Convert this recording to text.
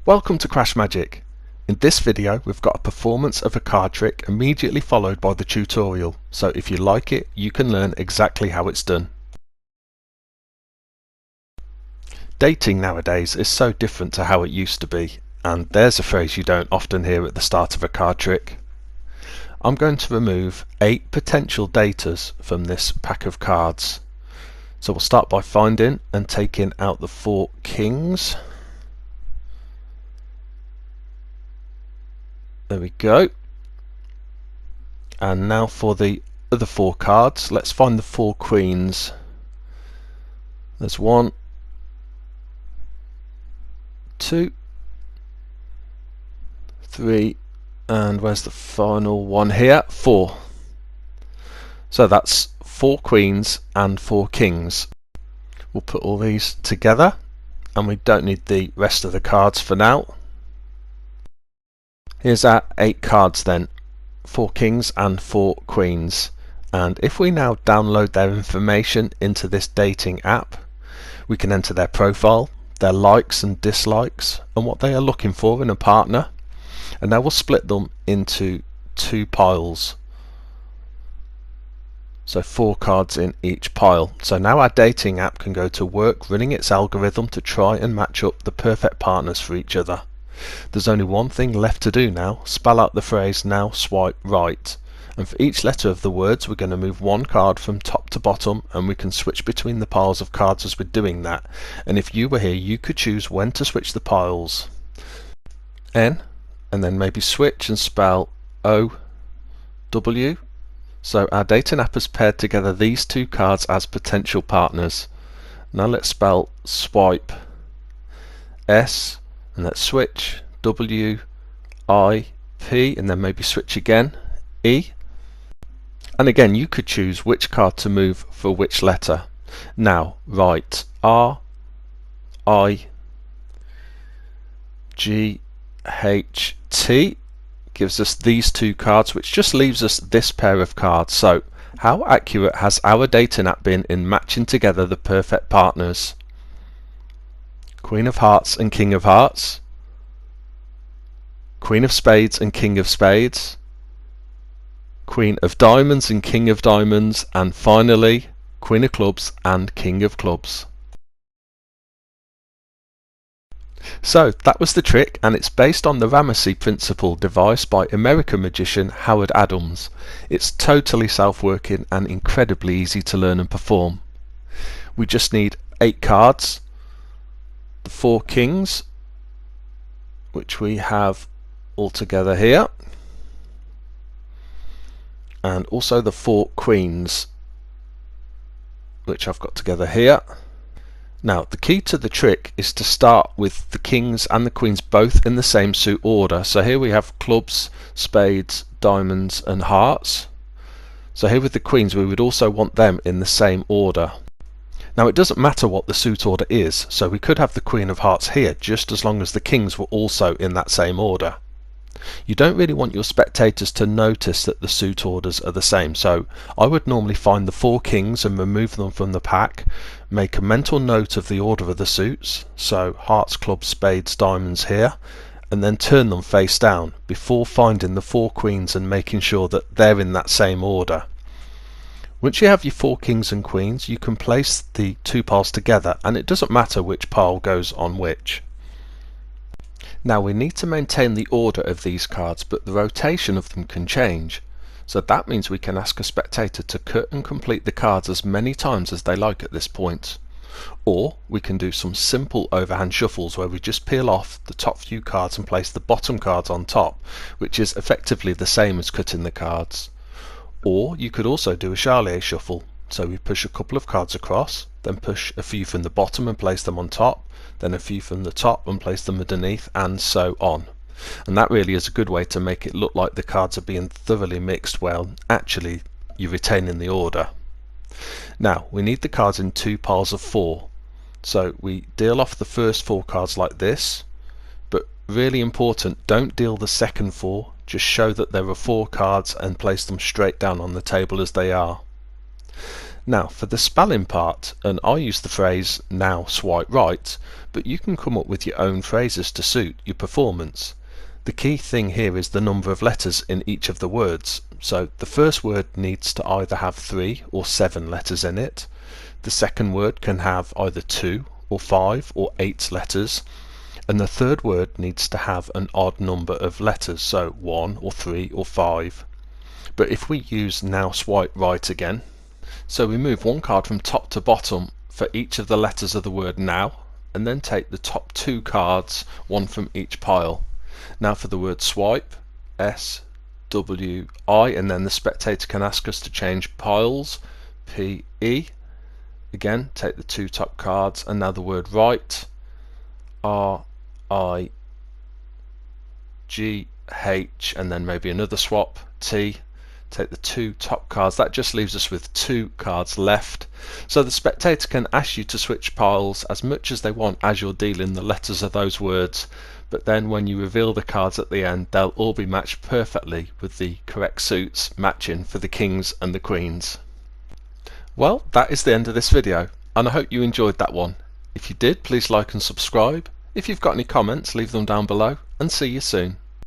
Welcome to CrashMagic. In this video we've got a performance of a card trick immediately followed by the tutorial, so if you like it you can learn exactly how it's done. Dating nowadays is so different to how it used to be, and there's a phrase you don't often hear at the start of a card trick. I'm going to remove 8 potential daters from this pack of cards. So we'll start by finding and taking out the 4 kings. There we go. And now for the other 4 cards, let's find the 4 queens. There's 1, 2, 3, and where's the final one here? 4. So that's 4 queens and 4 kings. We'll put all these together, and we don't need the rest of the cards for now. Here's our 8 cards then, 4 kings and 4 queens, and if we now download their information into this dating app, we can enter their profile, their likes and dislikes, and what they are looking for in a partner, and now we'll split them into 2 piles. So 4 cards in each pile. So now our dating app can go to work running its algorithm to try and match up the perfect partners for each other. There's only one thing left to do now: spell out the phrase "now swipe right", and for each letter of the words we're going to move 1 card from top to bottom, and we can switch between the piles of cards as we're doing that. And if you were here you could choose when to switch the piles. N, and then maybe switch and spell O W. So our dating app has paired together these 2 cards as potential partners. Now let's spell swipe S, and let's switch W I P, and then maybe switch again E. And again you could choose which card to move for which letter. Now write R I G H T gives us these 2 cards, which just leaves us this pair of cards. So how accurate has our dating app been in matching together the perfect partners? Queen of Hearts and King of Hearts, Queen of Spades and King of Spades, Queen of Diamonds and King of Diamonds, and finally Queen of Clubs and King of Clubs. So that was the trick, and it's based on the Ramesses principle devised by American magician Howard Adams. It's totally self-working and incredibly easy to learn and perform. We just need 8 cards, the 4 kings, which we have all together here, and also the 4 queens, which I've got together here. Now the key to the trick is to start with the kings and the queens both in the same suit order. So here we have clubs, spades, diamonds and hearts. So here with the queens we would also want them in the same order. Now it doesn't matter what the suit order is, so we could have the Queen of Hearts here just as long as the kings were also in that same order. You don't really want your spectators to notice that the suit orders are the same, so I would normally find the 4 kings and remove them from the pack, make a mental note of the order of the suits, so hearts, clubs, spades, diamonds here, and then turn them face down before finding the 4 queens and making sure that they're in that same order. Once you have your 4 kings and queens, you can place the 2 piles together, and it doesn't matter which pile goes on which. Now we need to maintain the order of these cards, but the rotation of them can change. So that means we can ask a spectator to cut and complete the cards as many times as they like at this point. Or we can do some simple overhand shuffles where we just peel off the top few cards and place the bottom cards on top, which is effectively the same as cutting the cards. Or you could also do a Charlier shuffle, so we push a couple of cards across, then push a few from the bottom and place them on top, then a few from the top and place them underneath, and so on. And that really is a good way to make it look like the cards are being thoroughly mixed while actually you're retaining the order. Now we need the cards in 2 piles of 4, so we deal off the first 4 cards like this, but really important, don't deal the second 4, just show that there are 4 cards and place them straight down on the table as they are. Now for the spelling part, and I use the phrase now swipe right, but you can come up with your own phrases to suit your performance. The key thing here is the number of letters in each of the words. So the first word needs to either have 3 or 7 letters in it. The second word can have either 2 or 5 or 8 letters. And the third word needs to have an odd number of letters, so 1 or 3 or 5. But if we use now swipe right again, so we move one card from top to bottom for each of the letters of the word now, and then take the top 2 cards, one from each pile. Now for the word swipe, S, W, I, and then the spectator can ask us to change piles, P, E. Again, take the 2 top cards, and now the word right, R, I, G, H, and then maybe another swap, T. Take the 2 top cards. That just leaves us with 2 cards left. So the spectator can ask you to switch piles as much as they want as you're dealing the letters of those words, but then when you reveal the cards at the end, they'll all be matched perfectly with the correct suits matching for the kings and the queens. Well, that is the end of this video, and I hope you enjoyed that one. If you did, please like and subscribe. If you've got any comments, leave them down below, and see you soon.